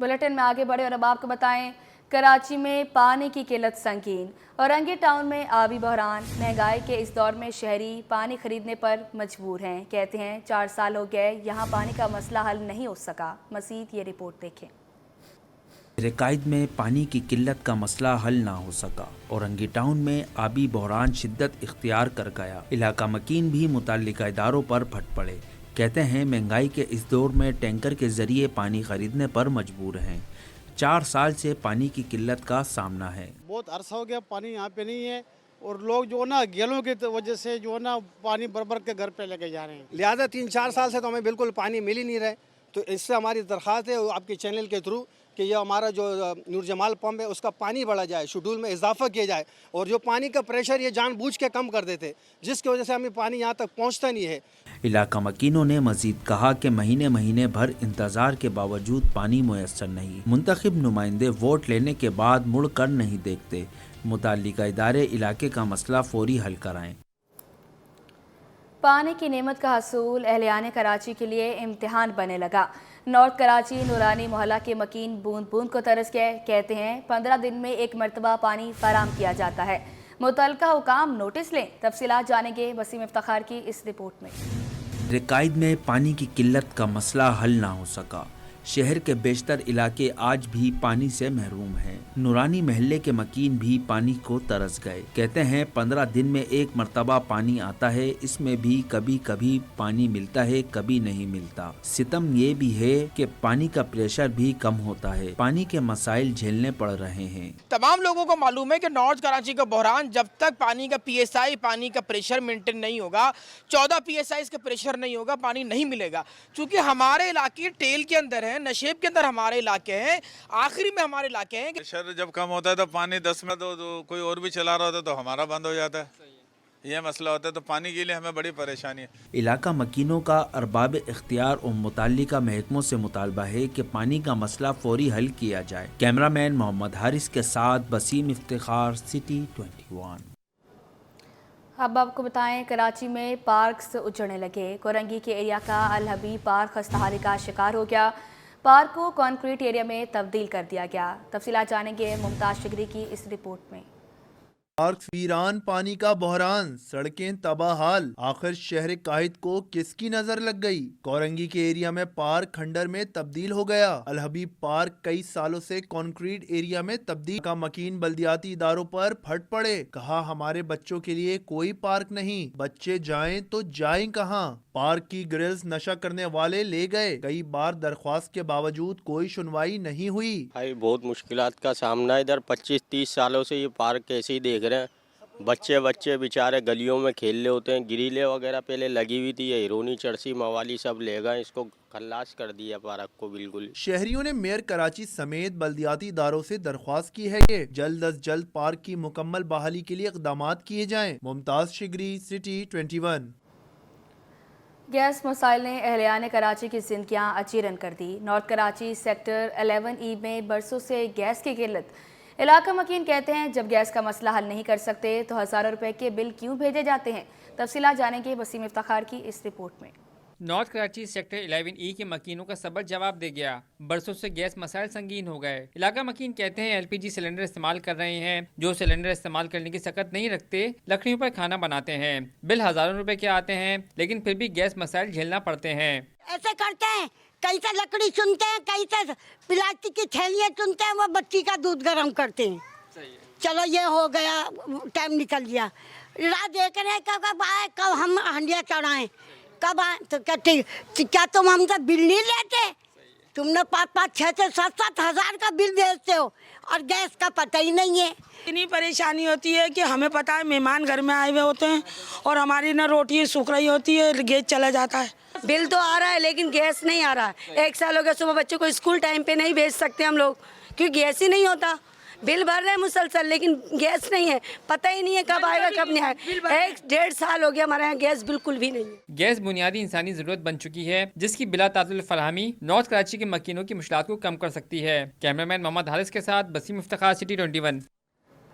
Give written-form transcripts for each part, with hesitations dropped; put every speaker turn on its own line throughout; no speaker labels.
Bulletin में आगे बढ़े और अब आपको बताएं, कराची में पानी की किल्लत संगीन। औरंगी टाउन में आबी बहरान। महंगाई के इस दौर में शहरी पानी खरीदने पर मजबूर हैं। कहते हैं 4 साल हो गए, यहाँ पानी का मसला हल नहीं हो सका। मज़ीद ये रिपोर्ट देखें।
रकाइद में पानी की किल्लत का मसला हल ना हो सका। औरंगी टाउन में आबी बहरान शिद्दत इख्तियार कर गया। इलाका मकीन भी मुतल्लिका इदारों पर फट पड़े। कहते हैं महंगाई के इस दौर में टैंकर के जरिए पानी खरीदने पर मजबूर हैं। 4 साल से पानी की किल्लत का सामना है।
बहुत अरसा हो गया पानी यहाँ पे नहीं है और लोग जो ना गैलों की वजह से जो ना पानी बरबर के घर पे लेके जा रहे हैं।
लिहाजा 3-4 साल से तो हमें बिल्कुल पानी मिल ही नहीं रहा है। तो इससे हमारी दरख्वास्त है आपके चैनल के थ्रू कि ये हमारा जो नूर जमाल पंप है उसका पानी बढ़ा जाए, शेड्यूल में इजाफा किया जाए और जो पानी का प्रेशर ये जानबूझ के कम कर देते, जिसकी वजह से हमें पानी यहाँ तक पहुँचता नहीं है।
इलाका मकीनों ने मजीद कहा कि महीने महीने भर इंतजार के बावजूद पानी मुयस्सर नहीं। मुंतखब नुमाइंदे वोट लेने के बाद मुड़ कर नहीं देखते। मुतल्लिका इदारे इलाके का मसला फौरी हल कराएं।
पानी की नेमत का हसूल अहलियान कराची के लिए इम्तिहान बने लगा। नॉर्थ कराची नूरानी मोहल्ला के मकीन बूंद बूंद को तरस गए। कहते हैं 15 दिन में एक मरतबा पानी फराम किया जाता है। मुतल्लिका हुकाम नोटिस लें। तफसीलात जानेंगे वसीम इफ्तिखार की इस रिपोर्ट में।
रकाइद में पानी की किल्लत का मसला हल ना हो सका। शहर के बेशतर इलाके आज भी पानी से महरूम हैं। नूरानी महल्ले के मकीन भी पानी को तरस गए। कहते हैं 15 दिन में एक मरतबा पानी आता है, इसमें भी कभी कभी पानी मिलता है, कभी नहीं मिलता। सितम ये भी है कि पानी का प्रेशर भी कम होता है। पानी के मसाइल झेलने पड़ रहे हैं।
तमाम लोगों को मालूम है कि नॉर्थ कराची का बहरान जब तक पानी का PSI पानी का प्रेशर मेंटेन नहीं होगा, 14 PSI के प्रेशर नहीं होगा, पानी नहीं मिलेगा। चूँकि हमारे इलाके टेल के अंदर है, नशेब के अंदर हमारे इलाके हैं, आखिरी में हमारे इलाके हैं।
प्रेशर जब कम होता है तो पानी 10 में तो कोई और भी चला रहा होता है तो हमारा बंद हो जाता है। ये मसला होता है, तो पानी के लिए हमें बड़ी परेशानी है।
इलाका मकीनों का अरबाब इख्तियार और मुताल्लिका महकमों से मुतालबा है कि पानी का मसला फौरी हल किया जाए। कैमरामैन मोहम्मद हारिस के साथ वसीम इफ्तिखार, सिटी 21।
अब आपको बताएं, कराची में पार्क्स उजड़ने लगे। कोरंगी के एरिया का अल हबीब पार्क खस्ताहाली का शिकार हो गया। पार्क को कंक्रीट एरिया में तब्दील कर दिया गया। तफसीलात जानेंगे मुमताज शिगरी की इस रिपोर्ट में।
पार्क वीरान, पानी का बहरान, सड़कें तबाहाल, आखिर शहर काहिद को किसकी नजर लग गई? कोरंगी के एरिया में पार्क खंडर में तब्दील हो गया। अल हबीब पार्क कई सालों से कंक्रीट एरिया में तब्दील का मकीन बल्दियाती इदारों पर फट पड़े। कहा हमारे बच्चों के लिए कोई पार्क नहीं, बच्चे जाएं तो जाएं कहां? पार्क की ग्रिल्स नशा करने वाले ले गए। कई बार दरख्वास्त के बावजूद कोई सुनवाई नहीं हुई।
भाई बहुत मुश्किलात का सामना है। इधर 25-30 सालों से ये पार्क कैसे ही देख रहे हैं। बच्चे बेचारे गलियों में खेल रहे होते हैं। ग्रिलें वगैरह पहले लगी हुई थी, ये हिरोनी चरसी मवाली सब ले गए, इसको खल्लास कर दिया पार्क को बिल्कुल।
शहरियों ने मेयर कराची समेत बल्दियाती इदारों से दरख्वास्त की है कि जल्द अज जल्द पार्क की मुकम्मल बहाली के लिए इक़दामात किए जाएं। मुमताज शिगरी, सिटी 21।
गैस मसाइल ने अहलियान कराची की जिंदगियां अचीरन कर दी। नॉर्थ कराची सेक्टर 11E में बरसों से गैस की किल्लत। इलाका मकीन कहते हैं जब गैस का मसला हल नहीं कर सकते तो हज़ारों रुपए के बिल क्यों भेजे जाते हैं। तफसीलात जानेंगे वसीम इफ्तिखार की इस रिपोर्ट में।
नॉर्थ कराची सेक्टर 11E के मकीनों का सबक जवाब दे गया। बरसों से गैस मसाइल संगीन हो गए। इलाका मकीन कहते हैं LPG सिलेंडर इस्तेमाल कर रहे हैं। जो सिलेंडर इस्तेमाल करने की सकत नहीं रखते, लकड़ियों पर खाना बनाते हैं। बिल हज़ारों रुपए के आते हैं, लेकिन फिर भी गैस मसाइल झेलना पड़ते हैं।
ऐसे करते हैं, कहीं से लकड़ी चुनते हैं, कहीं से प्लास्टिक की थैलियाँ चुनते हैं, वो बच्ची का दूध गर्म करते हैं। चलो ये हो गया, टाइम निकल गया। राह देख रहे हैं कब हम हंडिया चढ़ाएं, कब आए। तो क्या तुम हमसे बिल नहीं लेते? तुमने 5-5, 6-6, 7-7 हज़ार का बिल भेजते हो और गैस का पता ही नहीं है।
इतनी परेशानी होती है कि हमें पता है मेहमान घर में आए हुए होते हैं और हमारी ना रोटी सूख रही होती है, गैस चला जाता है।
बिल तो आ रहा है लेकिन गैस नहीं आ रहा है। 1 साल हो गया, सुबह बच्चों को स्कूल टाइम पे नहीं भेज सकते हम लोग क्योंकि गैस ही नहीं होता। बिल भर रहे हैं मुसलसल लेकिन गैस नहीं है, पता ही नहीं है कब आएगा कब नहीं आएगा। 1-1.5 साल हो गया हमारे यहाँ गैस बिल्कुल भी नहीं है।
गैस बुनियादी इंसानी ज़रूरत बन चुकी है, जिसकी बिला तातुल फरहमी नॉर्थ कराची के मकीनों की मुश्किलात को कम कर सकती है। कैमरामैन मोहम्मद हारिस के साथ वसीम इफ्तिखार, सिटी 21।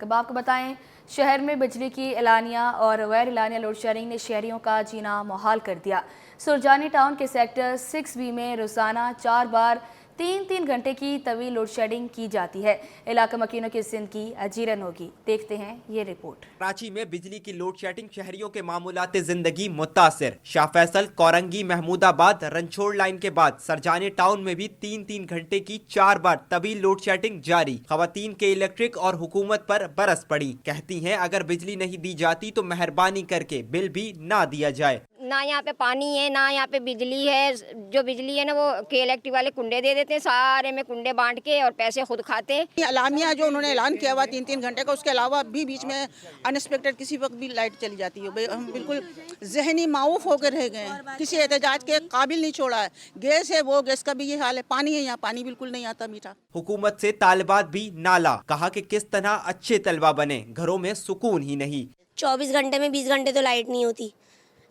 कब आपको बताएं, शहर में बिजली की एलानिया और गैर एलानिया लोड शेडिंग ने शहरियों का जीना मुहाल कर दिया। सुरजानी टाउन के सेक्टर 6B में रोज़ाना 4 बार 3 घंटे की तवील लोड शेडिंग की जाती है। इलाका मकीनों की जिंदगी अजीरन होगी। देखते हैं ये रिपोर्ट।
कराची में बिजली की लोड शेडिंग शहरियों के मामूलाते जिंदगी मुतासिर। शाह फैसल, कोरंगी, महमूदाबाद, रंछोड़ लाइन के बाद सरजाने टाउन में भी 3 घंटे की 4 बार तवील लोड शेडिंग जारी। खवातीन के इलेक्ट्रिक और हुकूमत पर बरस पड़ी। कहती हैं अगर बिजली नहीं दी जाती तो मेहरबानी करके बिल भी ना दिया जाए।
ना यहाँ पे पानी है ना यहाँ पे बिजली है। जो बिजली है ना वो के इलेक्ट्रिक वाले कुंडे दे देते हैं, सारे में कुंडे बांट के और पैसे खुद खाते हैं।
अलामिया जो उन्होंने ऐलान किया हुआ 3 घंटे का, उसके अलावा भी बीच में अनएक्सपेक्टेड किसी वक्त भी लाइट चली जाती है। हम बिल्कुल जहनी माऊफ होकर रह गए हैं, किसी एहतजाज के काबिल नहीं छोड़ा है। गैस है वो गैस का भी ये हाल है। पानी है, यहाँ पानी बिल्कुल नहीं आता मीठा।
हुकूमत से तालिबात भी नाला, कहा कि किस तरह अच्छे तलबा बने, घरों में सुकून ही नहीं।
24 घंटे में 20 घंटे तो लाइट नहीं होती।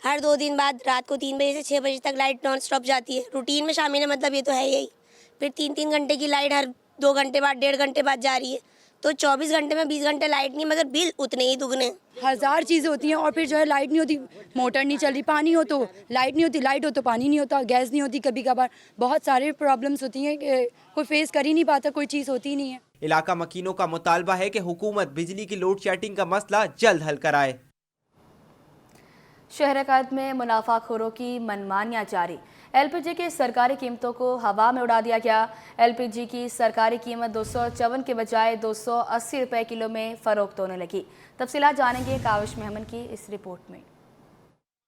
हर 2 दिन बाद रात को 3 बजे से 6 बजे तक लाइट नॉन स्टॉप जाती है। रूटीन में शामिल है, मतलब ये तो है यही। फिर 3 घंटे की लाइट हर 2 घंटे बाद 1.5 घंटे बाद जा रही है। तो 24 घंटे में 20 घंटे लाइट नहीं, मगर बिल उतने ही दुगने।
हजार चीज़ें होती हैं और फिर जो है लाइट नहीं होती, मोटर नहीं चल रही, पानी हो तो लाइट नहीं होती, लाइट हो तो पानी नहीं होता, गैस नहीं होती। कभी कभार बहुत सारे प्रॉब्लम्स होती हैं कि कोई फेस कर ही नहीं पाता, कोई चीज़ होती ही नहीं है।
इलाका मकीनों का मुतालबा है कि हुकूमत बिजली की लोड शेडिंग का मसला जल्द हल कराए।
शहर कायद में मुनाफाखोरों की मनमानियां जारी। एलपीजी की सरकारी कीमतों को हवा में उड़ा दिया गया। एलपीजी की सरकारी कीमत 254 के बजाय 280 रुपए किलो में फरोख्त होने लगी। तफसीलात जानेंगे काविश मेहमन की इस रिपोर्ट में।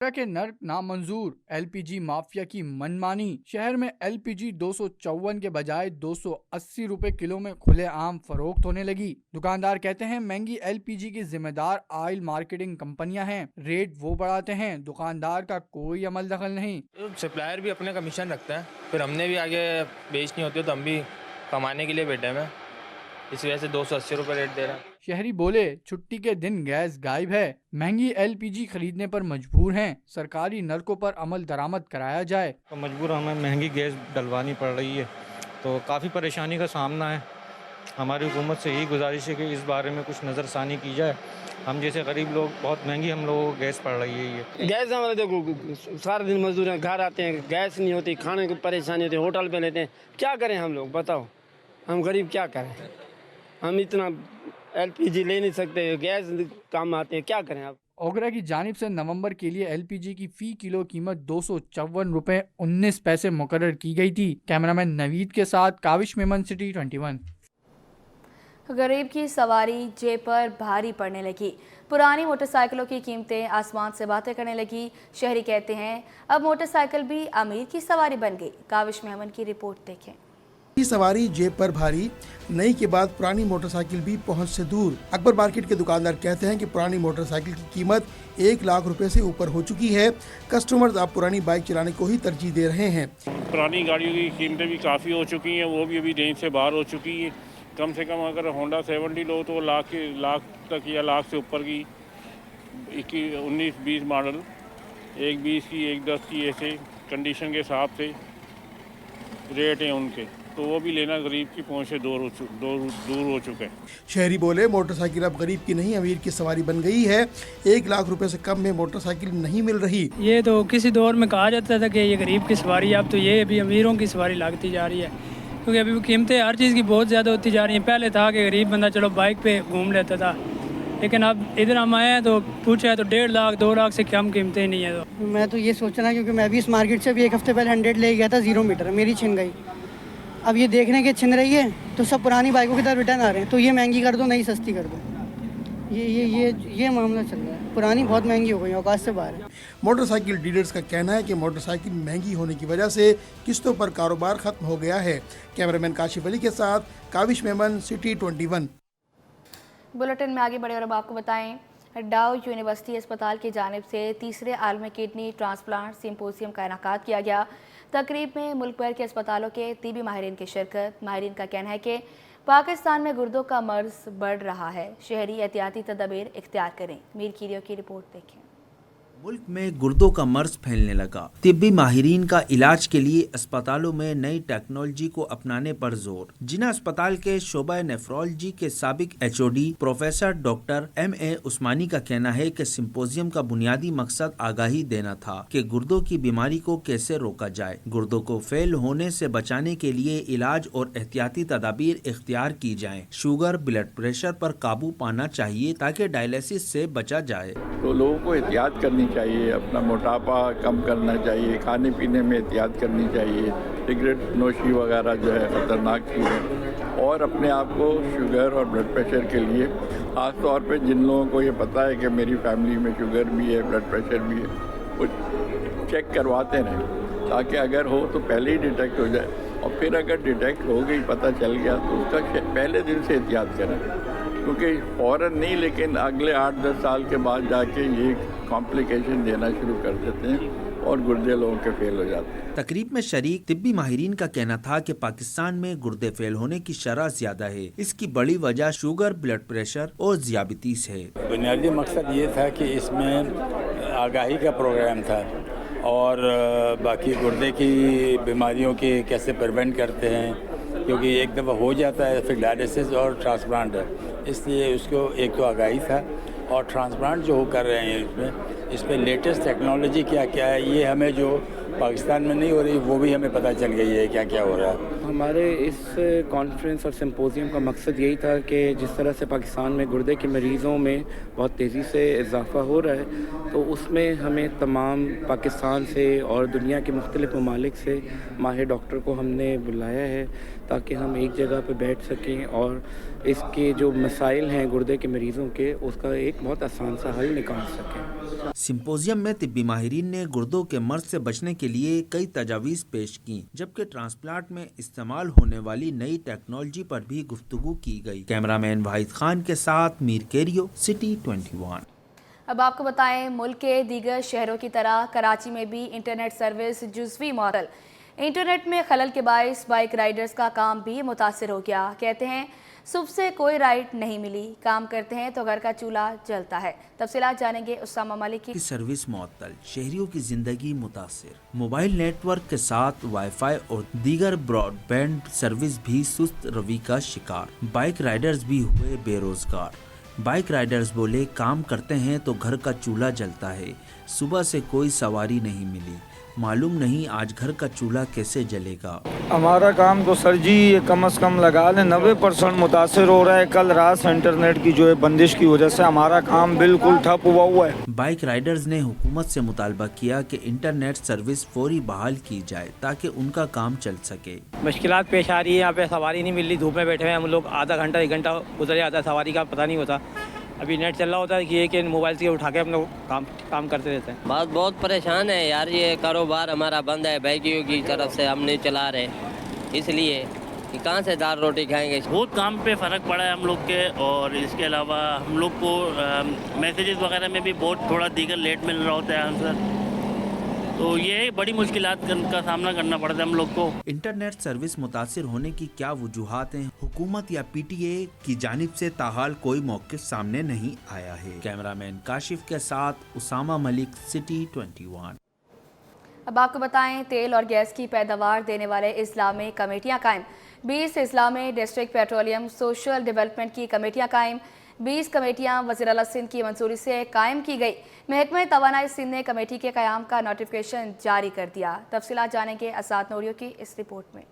के नर्क नामंजूर, एलपीजी माफिया की मनमानी। शहर में एलपीजी 254 के बजाय 280 रुपए किलो में खुलेआम फरोख्त होने लगी। दुकानदार कहते हैं महंगी एलपीजी की जिम्मेदार ऑयल मार्केटिंग कंपनियां हैं, रेट वो बढ़ाते हैं, दुकानदार का कोई अमल दखल नहीं।
सप्लायर भी अपने कमीशन रखता है, फिर हमने भी आगे बेचनी होती है तो हम भी कमाने के लिए बैठे हैं, इस वजह से 280 रुपए रेट दे रहा है।
शहरी बोले छुट्टी के दिन गैस गायब है, महंगी एलपीजी खरीदने पर मजबूर हैं, सरकारी नलकों पर अमल दरामद कराया जाए।
तो मजबूर हमें महंगी गैस डलवानी पड़ रही है, तो काफ़ी परेशानी का सामना है। हमारी हुकूमत से यही गुजारिश है कि इस बारे में कुछ नज़रसानी की जाए। हम जैसे गरीब लोग, बहुत महंगी हम लोगों को गैस पड़ रही है। ये
गैस हमारे देखो सारा दिन मजदूर हैं, घर आते हैं, गैस नहीं होती, खाने की परेशानी होती है, होटल पे लेते हैं। क्या करें हम लोग, बताओ हम गरीब क्या करें। हम इतना एलपीजी ले नहीं सकते, गैस काम आते हैं, क्या करें आप।
ओगरा की जानिब से नवंबर के लिए एलपीजी की फी किलो कीमत 254 रुपए 19 पैसे मुकर्रर की गई थी। कैमरामैन नवीद के साथ काविश मेमन, सिटी 21।
गरीब की सवारी जेब पर भारी पड़ने लगी। पुरानी मोटरसाइकिलों की कीमतें आसमान से बातें करने लगी। शहरी कहते हैं अब मोटरसाइकिल भी अमीर की सवारी बन गई। काविश मेहमन की रिपोर्ट देखें।
सवारी जेब पर भारी, नई के बाद पुरानी मोटरसाइकिल भी पहुंच से दूर। अकबर मार्केट के दुकानदार कहते हैं कि पुरानी मोटरसाइकिल की कीमत 1 लाख रुपए से ऊपर हो चुकी है। कस्टमर्स अब पुरानी बाइक चलाने को ही तरजीह दे रहे हैं।
पुरानी गाड़ियों की कीमतें भी काफ़ी हो चुकी हैं, वो भी अभी रेंज से बाहर हो चुकी है। कम से कम अगर होंडा 70 लो तो लाख तक या लाख से ऊपर की 19-20 मॉडल, 1 20 की 1 10 की, ऐसे कंडीशन के हिसाब से रेट हैं उनके, तो वो भी लेना गरीब की पहुंच से दूर हो चुका है।
शहरी बोले मोटरसाइकिल अब गरीब की नहीं अमीर की सवारी बन गई है। 1 लाख रुपए से कम में मोटरसाइकिल नहीं मिल रही।
ये तो किसी दौर में कहा जाता था कि ये गरीब की सवारी, अब तो ये अभी अमीरों की सवारी लगती जा रही है, क्योंकि अभी कीमतें हर चीज़ की बहुत ज़्यादा होती जा रही हैं। पहले था कि गरीब बंदा चलो बाइक पे घूम लेता था, लेकिन अब इधर हम आए हैं तो पूछा है तो 1.5 लाख 2 लाख से कम कीमतें नहीं है। तो
मैं तो ये सोच रहा, क्योंकि मैं भी इस मार्केट से भी 1 हफ्ते पहले 100 ले गया था 0 मीटर, मेरी छिन गई। अब ये देखने के छिन रही है तो सब पुरानी बाइकों की तरफ रिटर्न आ रहे हैं, तो ये महंगी कर दो, नई सस्ती कर दो। ये मामला चल रहा है। पुरानी बहुत महंगी हो गई, औकात से बाहर है।
मोटरसाइकिल डीलर्स का कहना है कि मोटरसाइकिल महंगी होने की वजह से किस्तों पर कारोबार खत्म हो गया है। कैमरामैन काशिफ अली के साथ काविश मेमन, सिटी 21।
बुलेटिन में आगे बढ़े और अब आपको बताएं डाउ यूनिवर्सिटी अस्पताल की जानिब से 3रे आलमी किडनी ट्रांसप्लांट सिम्पोजियम का इनेकाद किया गया। तकरीब में मुल्क भर के अस्पतालों के तिबी माहिरीन की शिरकत। माहिरीन का कहना है कि पाकिस्तान में गुर्दों का मर्ज बढ़ रहा है, शहरी एहतियाती तदबीर इख्तियार करें। मीर कीरियो की रिपोर्ट देखें।
मुल्क में गुर्दों का मर्ज फैलने लगा। तिब्बी माहिरीन का इलाज के लिए अस्पतालों में नई टेक्नोलॉजी को अपनाने पर जोर। जिना अस्पताल के शोबा नेफ्रोलॉजी के साबिक HOD प्रोफेसर डॉक्टर MA उस्मानी का कहना है कि सिंपोजियम का बुनियादी मकसद आगाही देना था कि गुर्दों की बीमारी को कैसे रोका जाए। गुर्दों को फेल होने से बचाने के लिए इलाज और एहतियाती तदाबीर इख्तियार की जाएं। शुगर, ब्लड प्रेशर पर काबू पाना चाहिए ताकि डायलिसिस से बचा जाए।
तो लोगों को एहतियात करनी चाहिए, अपना मोटापा कम करना चाहिए, खाने पीने में एहतियात करनी चाहिए, सिगरेट नोशी वगैरह जो है ख़तरनाक चीज़ है, और अपने आप को शुगर और ब्लड प्रेशर के लिए ख़ास तौर पे जिन लोगों को ये पता है कि मेरी फैमिली में शुगर भी है, ब्लड प्रेशर भी है, वो चेक करवाते रहें ताकि अगर हो तो पहले ही डिटेक्ट हो जाए, और फिर अगर डिटेक्ट हो गई, पता चल गया, तो उसका पहले दिन से एहतियात करें, क्योंकि फ़ौरन नहीं लेकिन अगले 8-10 साल के बाद जाके ये कॉम्प्लिकेशन देना शुरू कर देते हैं और गुर्दे लोगों के फेल हो जाते हैं।
तकरीब में शरीक तिब्बी माहिरीन का कहना था कि पाकिस्तान में गुर्दे फेल होने की शरह ज्यादा है। इसकी बड़ी वजह शुगर, ब्लड प्रेशर और ज़ियाबितीस है।
बुनियादी मकसद ये था कि इसमें आगाही का प्रोग्राम था और बाकी गुर्दे की बीमारियों की कैसे प्रिवेंट करते हैं, क्योंकि एक दफ़ा हो जाता है फिर डायलिसिस और ट्रांसप्लांट है, इसलिए उसको एक तो आगाही था। और ट्रांसप्लांट जो कर रहे हैं इसमें लेटेस्ट टेक्नोलॉजी क्या क्या है, ये हमें जो पाकिस्तान में नहीं हो रही वो भी हमें पता चल गई है क्या क्या हो रहा है।
हमारे इस कॉन्फ्रेंस और सिंपोजियम का मकसद यही था कि जिस तरह से पाकिस्तान में गुर्दे के मरीज़ों में बहुत तेज़ी से इजाफ़ा हो रहा है, तो उसमें हमें तमाम पाकिस्तान से और दुनिया के मुख्तलिफ़ ममालिक से माहिर डॉक्टर को हमने बुलाया है ताकि हम एक जगह पर बैठ सकें और इसके जो मसाइल हैं गुर्दे के मरीज़ों के, उसका एक बहुत आसान सा हल निकाल सकें।
सिंपोजियम में तिब्बी माहिरीन ने गुर्दों के मर्ज से बचने के लिए कई तजावीज़ पेश की, जबकि ट्रांसप्लांट में इस्तेमाल होने वाली नई टेक्नोलॉजी पर भी गुफ्तगू की गई। कैमरामैन वाहिद खान के साथ मीर केरियो, सिटी 21।
अब आपको बताएं, मुल्क के दीगर शहरों की तरह कराची में भी इंटरनेट सर्विस जुज़वी मॉडल। इंटरनेट में खलल के बाइस बाइक राइडर्स का काम भी मुतासिर हो गया। कहते हैं सुबह से कोई राइड नहीं मिली, काम करते हैं तो घर का चूल्हा जलता है। तफसीलात जानेंगे उसामा मलिक की।
सर्विस मुअत्तल, शहरियों की जिंदगी मुतासिर, मोबाइल नेटवर्क के साथ वाईफाई और दीगर ब्रॉडबैंड सर्विस भी सुस्त रवि का शिकार। बाइक राइडर्स भी हुए बेरोजगार। बाइक राइडर्स बोले, काम करते हैं तो घर का चूल्हा जलता है, सुबह से कोई सवारी नहीं मिली, मालूम नहीं आज घर का चूल्हा कैसे जलेगा।
हमारा काम तो सर जी ये कम से कम लगा लें 90% मुतासर हो रहा है। कल रात से इंटरनेट की जो है बंदिश की वजह से हमारा काम बिल्कुल ठप हुआ है।
बाइक राइडर्स ने हुकूमत से मुतालबा किया कि इंटरनेट सर्विस फौरी बहाल की जाए ताकि उनका काम चल सके।
मुश्किलात पेश आ रही है, यहाँ पे सवारी नहीं मिल रही, धूप में बैठे हुए हम लोग, आधा घंटा 1 घंटा गुजर जाता है, सवारी का पता नहीं होता। अभी नेट चल रहा होता है कि मोबाइल से उठा के अपना काम करते रहते हैं।
बहुत परेशान है यार, ये कारोबार हमारा बंद है, बैंकियों की तरफ से हम नहीं चला रहे, इसलिए कि कहाँ से दाल रोटी खाएंगे।
बहुत काम पे फ़र्क पड़ा है हम लोग के, और इसके अलावा हम लोग को मैसेजेस वगैरह में भी बहुत थोड़ा दीगर लेट मिल रहा होता है आंसर, तो ये बड़ी मुश्किलात का सामना करना पड़ता है हम लोग को।
इंटरनेट सर्विस मुतासिर होने की क्या वजूहात हैं? हुकूमत या PTA की जानिब से ताहाल कोई मौक़िफ़ सामने नहीं आया है। कैमरामैन काशिफ के साथ उसामा मलिक, सिटी 21।
अब आपको बताएं, तेल और गैस की पैदावार देने वाले इस्लाम में कमेटियाँ कायम। 20 इस्लाम में डिस्ट्रिक्ट पेट्रोलियम सोशल डेवलपमेंट की कमेटियाँ कायम। 20 कमेटियाँ वज़ीर आला सिंध की मंजूरी से कायम की गई। महकमा तवानाई सिंध ने कमेटी के क़याम का नोटिफिकेशन जारी कर दिया। तफसीलात जानेंगे असाद नूरियो की इस रिपोर्ट में।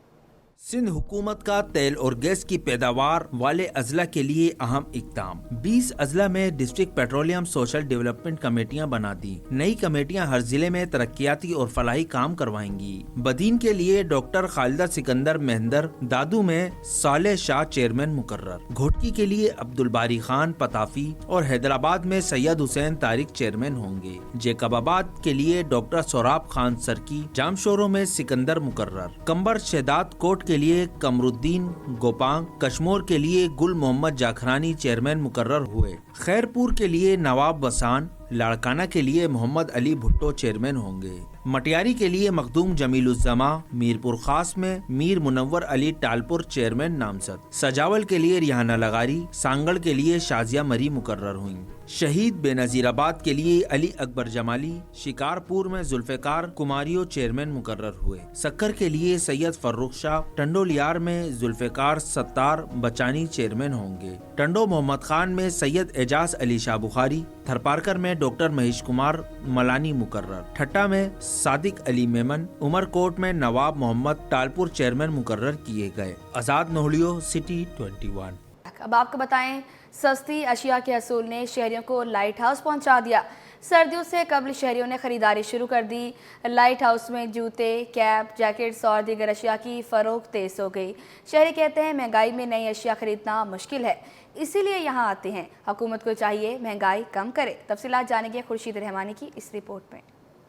सिंध हुकूमत का तेल और गैस की पैदावार वाले अजला के लिए अहम इक़दाम। 20 अजला में डिस्ट्रिक्ट पेट्रोलियम सोशल डेवलपमेंट कमेटियां बना दी। नई कमेटियां हर जिले में तरक्याती और फलाही काम करवाएंगी। बदीन के लिए डॉक्टर खालिदा सिकंदर मेहंदर, दादू में सालेह शाह चेयरमैन मुकर्रर, घोटकी के लिए अब्दुल बारी खान पताफी और हैदराबाद में सैयद हुसैन तारिक चेयरमैन होंगे। जेकबाबाद के लिए डॉक्टर सोराब खान सरकी, जामशोरों में सिकंदर मुकर्रर, कंबर शहदाद कोट के लिए कमरुद्दीन गोपांग, कश्मोर के लिए गुल मोहम्मद जाखरानी चेयरमैन मुकर्रर हुए। खैरपुर के लिए नवाब वसान, लाड़काना के लिए मोहम्मद अली भुट्टो चेयरमैन होंगे। मटियारी के लिए मखदूम जमीलुज्जमा, मीरपुर खास में मीर मुनव्वर अली टालपुर चेयरमैन नामजद। सजावल के लिए रिहाना लगारी, सांगड़ के लिए शाजिया मरी मुकर्रर हुई। शहीद बेनजीराबाद के लिए अली अकबर जमाली, शिकारपुर में जुल्फिकार कुमारियो चेयरमैन मुकर्रर हुए। सक्कर के लिए सैयद फर्रुख शाह, टंडोलियार में जुल्फिकार सत्तार बचानी चेयरमैन होंगे। टंडो मोहम्मद खान में सैयद एजाज अली शाह बुखारी, थरपारकर में डॉक्टर महेश कुमार मलानी मुकर्रर, ठट्टा में सादिक अली मेमन, उमरकोट में नवाब मोहम्मद टालपुर चेयरमैन मुकर्रर किए गए। आजाद नोहलियो, सिटी 21।
अब आपको बताएं, सस्ती अशिया के असूल ने शहरियों को लाइट हाउस पहुंचा दिया। सर्दियों से कबल शहरियों ने खरीदारी शुरू कर दी। लाइट हाउस में जूते, कैप, जैकेट्स और दीगर अशिया की फ़रोख्त तेज़ हो गई। शहरी कहते हैं महंगाई में नई अशिया खरीदना मुश्किल है, इसीलिए यहाँ आते हैं। हुकूमत को चाहिए महंगाई कम करे। तफसीलात जानेंगे खुर्शीद रहमानी की इस रिपोर्ट में।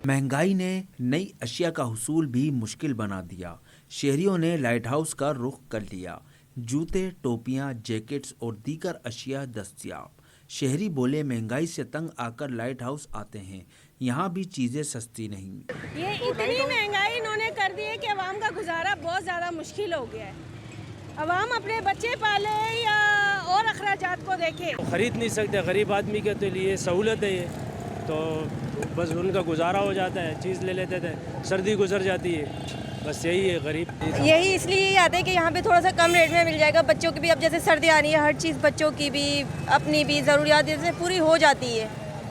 महंगाई ने नई अशिया का हुसूल भी मुश्किल बना दिया। शहरियों ने लाइट हाउस का रुख कर लिया। जूते, टोपियां, जैकेट्स और दीगर अशिया दस्तयाब। शहरी बोले महंगाई से तंग आकर लाइट हाउस आते हैं, यहाँ भी चीज़ें सस्ती नहीं।
ये इतनी महंगाई इन्होंने कर दी है कि अवाम का गुजारा बहुत ज़्यादा मुश्किल हो गया है। अवाम अपने बच्चे पाले या और अखराजात को देखे,
खरीद नहीं सकते। गरीब आदमी के तो लिए सहूलत है ये, तो बस उनका गुजारा हो जाता है, चीज़ ले लेते थे, सर्दी गुजर जाती है, बस यही है गरीब।
यही इसलिए आते हैं कि यहाँ पे थोड़ा सा कम रेट में मिल जाएगा। बच्चों की भी अब जैसे सर्दी आ रही है, हर चीज़ बच्चों की भी अपनी भी ज़रूरियात जैसे पूरी हो जाती है,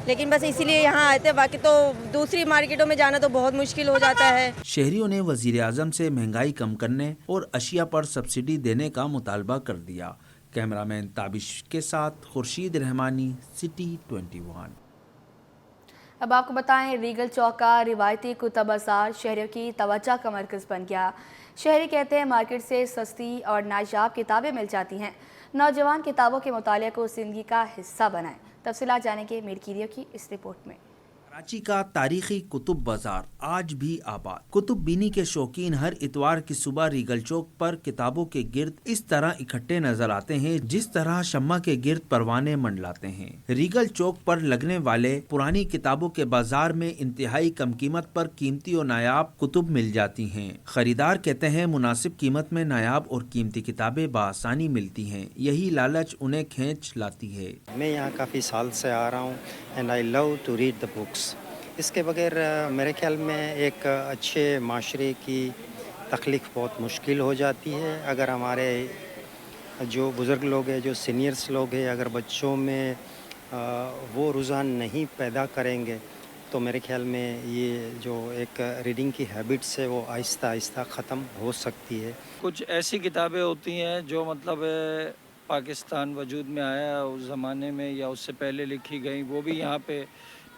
लेकिन बस इसीलिए यहाँ आते हैं। बाकी तो दूसरी मार्केटों में जाना तो बहुत मुश्किल हो जाता है।
शहरियों ने वज़ीर आज़म से महंगाई कम करने और अशिया पर सब्सिडी देने का मुतालबा कर दिया। कैमरामैन ताबिश के साथ खुर्शीद रहमानी, सिटी 21।
अब आपको बताएं, रीगल चौक का रिवायती कुतुब बाज़ार शहरियों की तवज्जो का मरकज़ बन गया। शहरी कहते हैं मार्केट से सस्ती और नायाब किताबें मिल जाती हैं। नौजवान किताबों के मुताले को ज़िंदगी का हिस्सा बनाएं। तफसीलात जानेंगे मीर कीरियो की इस रिपोर्ट में।
कराची का तारीखी कुतुब बाजार आज भी आबाद। कुतुब बीनी के शौकीन हर इतवार की सुबह रीगल चौक पर किताबों के गिर्द इस तरह इकट्ठे नजर आते हैं जिस तरह शम्मा के गिर्द परवाने मंडलाते हैं। रीगल चौक पर लगने वाले पुरानी किताबों के बाजार में इंतहाई कम कीमत पर कीमती और नायाब कुतुब मिल जाती हैं। खरीदार कहते हैं मुनासिब कीमत में नायाब और कीमती किताबें बआसानी मिलती हैं। यही लालच उन्हें खींच लाती है।
मैं यहाँ काफ़ी साल से आ रहा हूँ and I love to read the books. इसके बगैर मेरे ख्याल में एक अच्छे माशरे की तख्लीक बहुत मुश्किल हो जाती है। अगर हमारे जो बुज़ुर्ग लोग हैं, जो सीनियर्स लोग हैं, अगर बच्चों में वो रुझान नहीं पैदा करेंगे तो मेरे ख्याल में ये जो एक रीडिंग की हैबिट्स है वो आहिस्ता आहिस्ता ख़त्म हो सकती है।
कुछ ऐसी किताबें होती हैं जो मतलब पाकिस्तान वजूद में आया उस ज़माने में या उससे पहले लिखी गई, वो भी यहाँ पे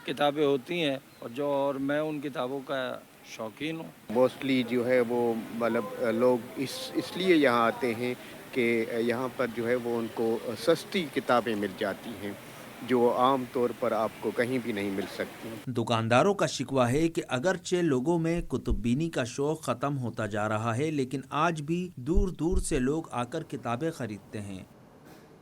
किताबें होती हैं और मैं उन किताबों का शौकीन हूँ।
मोस्टली जो है वो मतलब लोग इसलिए यहाँ आते हैं कि यहाँ पर जो है वो उनको सस्ती किताबें मिल जाती हैं जो आम तौर पर आपको कहीं भी नहीं मिल सकती।
दुकानदारों का शिकवा है कि अगरचे लोगों में कुतुबबीनी का शौक खत्म होता जा रहा है, लेकिन आज भी दूर दूर से लोग आकर किताबें खरीदते हैं।